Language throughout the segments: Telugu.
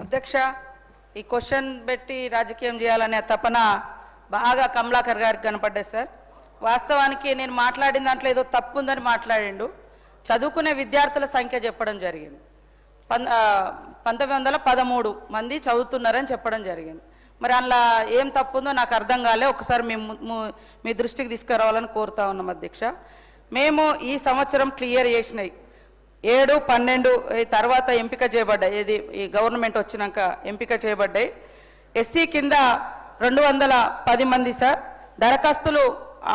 అధ్యక్ష, ఈ క్వశ్చన్ పెట్టి రాజకీయం చేయాలనే తపన బాగా కమలాకర్ గారికి కనపడ్డది సార్. వాస్తవానికి నేను మాట్లాడిన దాంట్లో ఏదో తప్పు ఉందని మాట్లాడిండు. చదువుకునే విద్యార్థుల సంఖ్య చెప్పడం జరిగింది. 1913 మంది చదువుతున్నారని చెప్పడం జరిగింది. మరి అందులో ఏం తప్పు ఉందో నాకు అర్థం కాలే. ఒకసారి మీ దృష్టికి తీసుకురావాలని కోరుతా ఉన్నాం అధ్యక్ష. మేము ఈ సంవత్సరం క్లియర్ చేసినాయి 7, 12 తర్వాత ఎంపిక చేయబడ్డాయి. ఇది ఈ గవర్నమెంట్ వచ్చినాక ఎంపిక చేయబడ్డాయి. ఎస్సీ కింద 210 మంది సార్. దరఖాస్తులు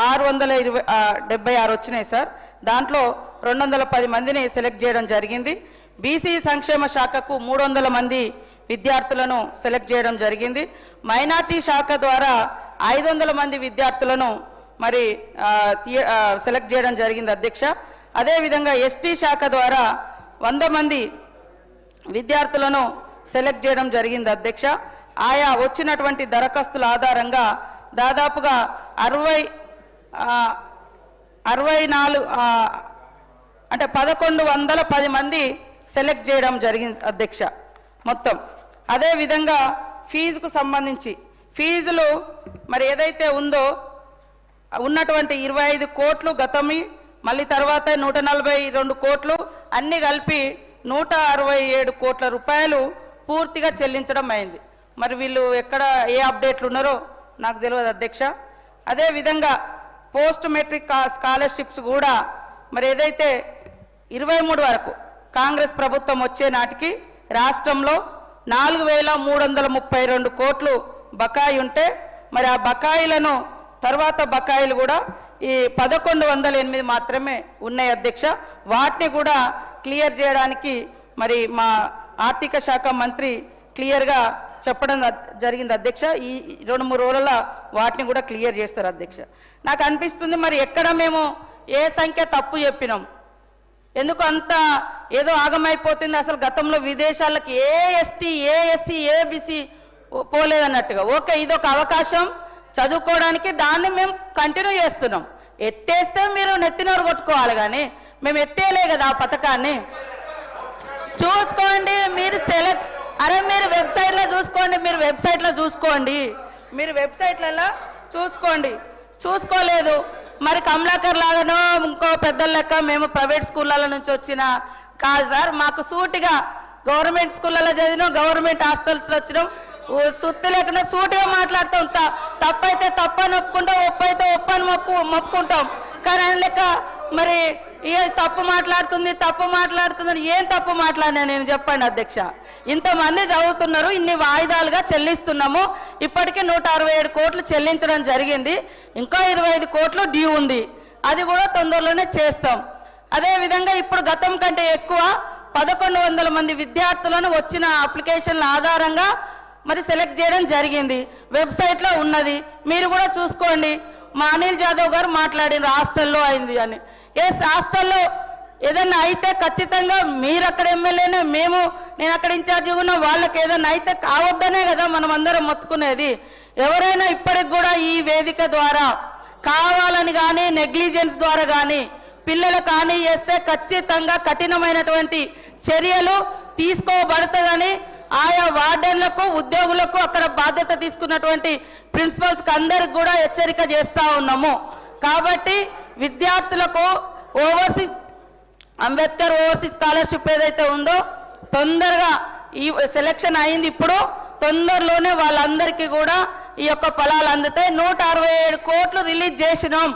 676 వచ్చినాయి సార్. దాంట్లో 210 మందిని సెలెక్ట్ చేయడం జరిగింది. బీసీ సంక్షేమ శాఖకు 300 మంది విద్యార్థులను సెలెక్ట్ చేయడం జరిగింది. మైనార్టీ శాఖ ద్వారా 500 మంది విద్యార్థులను మరి సెలెక్ట్ చేయడం జరిగింది అధ్యక్ష. అదేవిధంగా ఎస్టీ శాఖ ద్వారా 100 మంది విద్యార్థులను సెలెక్ట్ చేయడం జరిగింది అధ్యక్ష. ఆయా వచ్చినటువంటి దరఖాస్తుల ఆధారంగా దాదాపుగా 64 అంటే 1110 మంది సెలెక్ట్ చేయడం జరిగింది అధ్యక్ష మొత్తం. అదేవిధంగా ఫీజుకు సంబంధించి ఫీజులు మరి ఏదైతే ఉందో ఉన్నటువంటి 25 కోట్లు గతమి, మళ్ళీ తర్వాత 142 కోట్లు అన్నీ కలిపి 167 కోట్ల రూపాయలు పూర్తిగా చెల్లించడం అయింది. మరి వీళ్ళు ఎక్కడ ఏ అప్డేట్లు ఉన్నారో నాకు తెలియదు అధ్యక్ష. అదేవిధంగా పోస్ట్ మెట్రిక్ స్కాలర్షిప్స్ కూడా మరి ఏదైతే 23 వరకు కాంగ్రెస్ ప్రభుత్వం వచ్చే నాటికి రాష్ట్రంలో 4332 కోట్లు బకాయి ఉంటే మరి ఆ బకాయిలను తర్వాత బకాయిలు కూడా ఈ 1108 మాత్రమే ఉన్నాయి అధ్యక్ష. వాటిని కూడా క్లియర్ చేయడానికి మరి మా ఆర్థిక శాఖ మంత్రి క్లియర్గా చెప్పడం జరిగింది అధ్యక్ష. ఈ 2-3 రోజుల వాటిని కూడా క్లియర్ చేస్తారు అధ్యక్ష. నాకు అనిపిస్తుంది మరి ఎక్కడ మేము ఏ సంఖ్య తప్పు చెప్పినాం, ఎందుకు అంత ఏదో ఆగమైపోతుంది. అసలు గతంలో విదేశాలకు ఏ ఎస్టీ ఏ ఎస్సీ ఏ బీసీ పోలేదన్నట్టుగా. ఓకే, ఇదొక అవకాశం చదువుకోవడానికి, దాన్ని మేము కంటిన్యూ చేస్తున్నాం. ఎత్తేస్తే మీరు నెత్తినోరు కొట్టుకోవాలి, కానీ మేము ఎత్తేయలే కదా ఆ పథకాన్ని. చూసుకోండి మీరు మీరు వెబ్సైట్లో చూసుకోండి, మీరు వెబ్సైట్లలో చూసుకోలేదు. మరి కమలాకర్ లాగానో ఇంకో పెద్దల లెక్క మేము ప్రైవేట్ స్కూళ్ళ నుంచి వచ్చిన కాదు సార్. మాకు సూటిగా గవర్నమెంట్ స్కూళ్ళలో చదివినాం, గవర్నమెంట్ హాస్టల్స్లో వచ్చినాం. సుత్తి లేకుండా సూటిగా మాట్లాడుతాం. తప్పైతే తప్పని ఒప్పుకుంటాం, ఒప్పైతే ఒప్పని మొప్పుకుంటాం. కానీ ఆయన లెక్క మరి తప్పు మాట్లాడుతుందని ఏం తప్పు మాట్లాడినా నేను చెప్పండి అధ్యక్ష. ఇంతమంది చదువుతున్నారు, ఇన్ని వాయిదాలుగా చెల్లిస్తున్నాము. ఇప్పటికే 167 కోట్లు చెల్లించడం జరిగింది. ఇంకా 25 కోట్లు డ్యూ ఉంది, అది కూడా తొందరలోనే చేస్తాం. అదేవిధంగా ఇప్పుడు గతం కంటే ఎక్కువ 1100 మంది విద్యార్థులను వచ్చిన అప్లికేషన్ల ఆధారంగా మరి సెలెక్ట్ చేయడం జరిగింది. వెబ్సైట్లో ఉన్నది, మీరు కూడా చూసుకోండి. మా అనిల్ జాదవ్ గారు మాట్లాడిన హాస్టల్లో అయింది అని. హాస్టల్లో ఏదన్నా అయితే ఖచ్చితంగా మీరు అక్కడ ఎమ్మెల్యేనే, నేను అక్కడ ఇన్ఛార్జిగా ఉన్న వాళ్ళకి ఏదన్నా అయితే కావద్దనే కదా మనం అందరం మొత్తుకునేది. ఎవరైనా ఇప్పటికి కూడా ఈ వేదిక ద్వారా కావాలని కానీ నెగ్లిజెన్స్ ద్వారా కానీ పిల్లలకు హాని చేస్తే ఖచ్చితంగా కఠినమైనటువంటి చర్యలు తీసుకోబడుతుందని ఆయా వార్డెన్లకు ఉద్యోగులకు అక్కడ బాధ్యత తీసుకున్నటువంటి ప్రిన్సిపల్స్కి అందరికి కూడా హెచ్చరిక చేస్తూ ఉన్నాము. కాబట్టి విద్యార్థులకు అంబేద్కర్ ఓవర్సీస్ స్కాలర్షిప్ ఏదైతే ఉందో తొందరగా ఈ సెలక్షన్ అయింది. ఇప్పుడు తొందరలోనే వాళ్ళందరికీ కూడా ఈ యొక్క ఫలాలు అందుతాయి. 167 కోట్లు రిలీజ్ చేసినాం,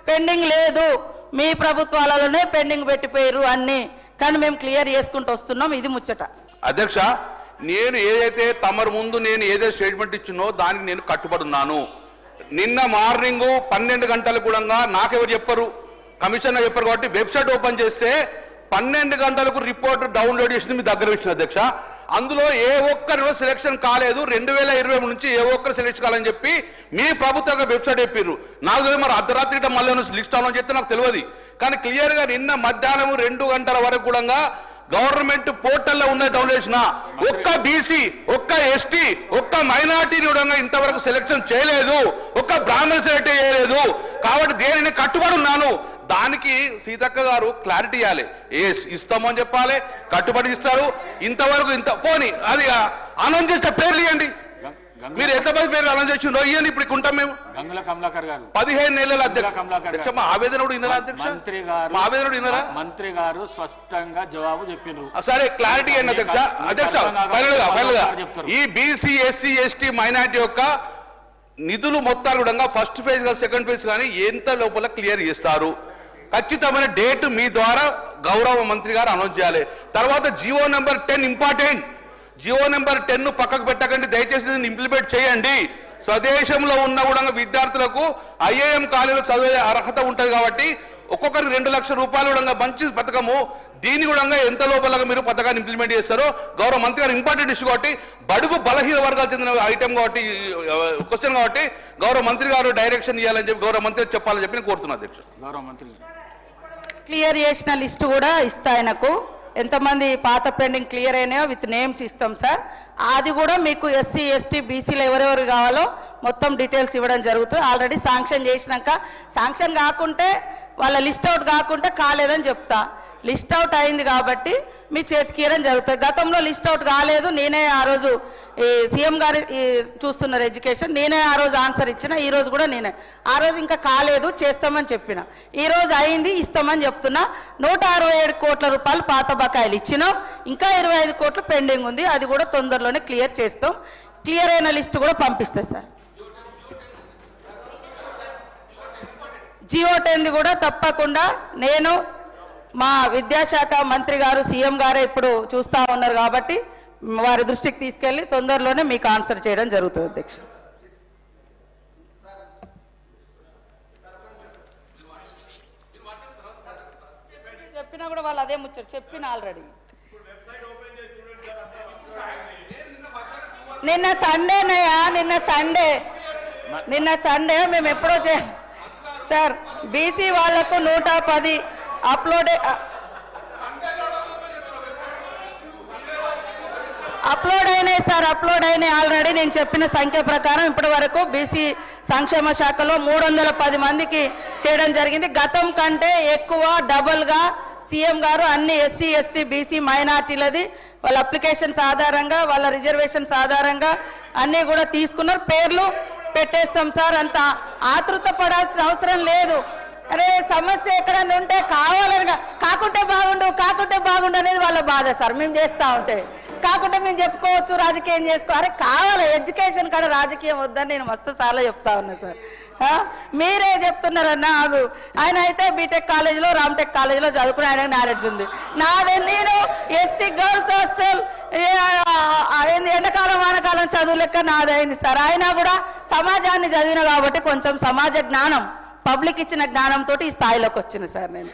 పెండింగ్ లేదు. మీ ప్రభుత్వాలలోనే పెండింగ్ పెట్టిపోయారు అన్ని, కానీ మేము క్లియర్ చేసుకుంటూ వస్తున్నాం. ఇది ముచ్చట అధ్యక్ష. నేను ఏదైతే తమరు ముందు నేను ఏదైతే స్టేట్మెంట్ ఇచ్చినో దానికి నేను కట్టుబడి ఉన్నాను. నిన్న మార్నింగ్ 12 గంటలకు కూడా నాకెవరు చెప్పరు, కమిషనర్ చెప్పారు. కాబట్టి వెబ్సైట్ ఓపెన్ చేస్తే 12 గంటలకు రిపోర్ట్ డౌన్లోడ్ చేసింది మీ దగ్గర ఇచ్చిన అధ్యక్ష. అందులో ఏ ఒక్కరు సెలక్షన్ కాలేదు, 2023 నుంచి ఏ ఒక్కరు సెలెక్షన్ కాలని చెప్పి మీ ప్రభుత్వ వెబ్సైట్ చెప్పారు. నాకు తెలియదు మరి అర్ధరాత్రి మళ్ళీ లిస్ట్ అవ్వాలని చెప్తే నాకు తెలియదు. కానీ క్లియర్గా నిన్న మధ్యాహ్నం 2 గంటల వరకు కూడా గవర్నమెంట్ పోర్టల్లో ఉన్న డౌన్లోడ్ చేసిన ఒక్క బీసీ, ఒక్క ఎస్టీ, ఒక్క మైనార్టీని కూడా ఇంతవరకు సెలక్షన్ చేయలేదు, ఒక్క బ్రాహ్మణ సెలెక్ట్ చేయలేదు. కాబట్టి దేనిని కట్టుబడి ఉన్నాను. దానికి సీతక్క గారు క్లారిటీ ఇవ్వాలి. ఇస్తామని చెప్పాలి, కట్టుబడి ఇస్తారు. ఇంతవరకు పోని అది అనౌన్స్ చేసిన పేర్లు ఇవ్వండి. మీరు ఎంతమంది పేర్లు అనౌన్స్ చేసిండో ఇవ్వండి, ఇప్పుడు ఉంటాం మేము. గంగుల కమలాకర్ గారు 15 నెలల కమలాకర్ అధ్యక్ష మా ఆవేదన కూడా విన్నారా అధ్యక్ష? మంత్రి గారు మా ఆవేదన కూడా విన్నారా? మంత్రి గారు స్పష్టంగా జవాబు చెప్పినారు. సరే క్లారిటీ ఏంటి అధ్యక్ష? అధ్యక్ష ఫైనల్ గా ఈ బీసీ ఎస్సీ ఎస్టీ మైనార్టీ యొక్క నిధులు మొత్తాలు కూడా ఫస్ట్ ఫేజ్ గా సెకండ్ ఫేజ్ కానీ ఎంత లోపల క్లియర్ చేస్తారు? ఖచ్చితమైన డేట్ మీ ద్వారా గౌరవ మంత్రి గారు అనౌన్స్ చేయాలి. తర్వాత Jio number 10 important. Jio number 10 పక్కకు పెట్టకండి, దయచేసి దీన్ని ఇంప్లిమెంట్ చేయండి. స్వదేశంలో ఉన్న కూడా విద్యార్థులకు ఐఏఎం కాలేజీలో చదివే అర్హత ఉంటుంది కాబట్టి ఒక్కొక్కరికి 2 లక్షల రూపాయలు కూడా మంచి పథకము. దీని కూడా ఎంత లోపల మీరు పథకాన్ని ఇంప్లిమెంట్ చేస్తారో గౌరవ మంత్రి గారు ఇంపార్టెంట్ ఇష్యూ కాబట్టి బడుగు బలహీన వర్గాలు చెందిన ఐటమ్ కాబట్టి క్వశ్చన్ కాబట్టి గౌరవ మంత్రి గారు డైరెక్షన్ ఇవ్వాలని చెప్పి గౌరవ మంత్రి చెప్పాలని చెప్పి నేను కోరుతున్నాను అధ్యక్ష. గౌరవ మంత్రి క్లియర్ చేసిన లిస్టు కూడా ఇస్తా ఆయనకు, ఎంతమంది పాత పెండింగ్ క్లియర్ అయినాయో విత్ నేమ్స్ ఇస్తాం సార్. అది కూడా మీకు ఎస్సీ ఎస్టీ బీసీలు ఎవరెవరు కావాలో మొత్తం డీటెయిల్స్ ఇవ్వడం జరుగుతుంది. ఆల్రెడీ శాంక్షన్ చేసినాక శాంక్షన్ కాకుంటే వాళ్ళ లిస్ట్ అవుట్ కాకుంటే కాలేదని చెప్తా. లిస్ట్ అవుట్ అయింది కాబట్టి మీ చేతికి ఇవ్వడం జరుగుతుంది. గతంలో లిస్ట్ అవుట్ కాలేదు, నేనే ఆ రోజు ఈ సీఎం గారు చూస్తున్నారు ఎడ్యుకేషన్, నేనే ఆ రోజు ఆన్సర్ ఇచ్చిన. ఈ రోజు కూడా నేనే ఆ రోజు ఇంకా కాలేదు చేస్తామని చెప్పిన, ఈ రోజు అయింది ఇస్తామని చెప్తున్నా. 167 కోట్ల రూపాయలు పాత బకాయిలు ఇచ్చినాం, ఇంకా 25 కోట్లు పెండింగ్ ఉంది, అది కూడా తొందరలోనే క్లియర్ చేస్తాం. క్లియర్ అయిన లిస్టు కూడా పంపిస్తాయి సార్. జియో 10 కూడా తప్పకుండా నేను మా విద్యాశాఖ మంత్రి గారు సీఎం గారే ఇప్పుడు చూస్తూ ఉన్నారు కాబట్టి వారి దృష్టికి తీసుకెళ్లి తొందరలోనే మీకు ఆన్సర్ చేయడం జరుగుతుంది అధ్యక్ష. చెప్పినా కూడా వాళ్ళు అదే ముచ్చట చెప్పిన ఆల్రెడీ. నిన్న సండేనయ్యా, నిన్న సండే మేము ఎప్పుడో సార్ బీసీ వాళ్లకు 110 అప్లోడ్ అయినాయి సార్, అప్లోడ్ అయినాయి ఆల్రెడీ. నేను చెప్పిన సంఖ్య ప్రకారం ఇప్పటి వరకు బీసీ సంక్షేమ శాఖలో 310 మందికి చేయడం జరిగింది. గతం కంటే ఎక్కువ డబుల్గా సీఎం గారు అన్ని ఎస్సీ ఎస్టీ బీసీ మైనార్టీలది వాళ్ళ అప్లికేషన్స్ ఆధారంగా వాళ్ళ రిజర్వేషన్స్ ఆధారంగా అన్నీ కూడా తీసుకున్నారు. పేర్లు పెట్టేస్తాం సార్, అంత ఆతృత పడాల్సిన అవసరం లేదు. అరే సమస్య ఎక్కడన్నా ఉంటే కావాలనిగా కాకుంటే బాగుండు అనేది వాళ్ళ బాధ సార్. మేము చేస్తూ ఉంటే కాకుంటే మేము చెప్పుకోవచ్చు, రాజకీయం చేసుకో. అరే కావాలి ఎడ్యుకేషన్ కాడ రాజకీయం వద్దని నేను మస్తు సార్లు చెప్తా ఉన్నా సార్. మీరే చెప్తున్నారన్నా ఆగు. ఆయన అయితే బీటెక్ కాలేజీలో రామ్టెక్ కాలేజీలో చదువుకుని ఆయనకు నాలెడ్జ్ ఉంది. నేను ఎస్టీ గర్ల్స్ హాస్టల్ ఎండాకాలం వానకాలం చదువు లెక్క నాదైంది సార్. అయినా కూడా సమాజాన్ని చదివిన కాబట్టి కొంచెం సమాజ జ్ఞానం పబ్లిక్ ఇచ్చిన జ్ఞానంతో ఈ స్థాయిలోకి వచ్చిన సార్ నేను.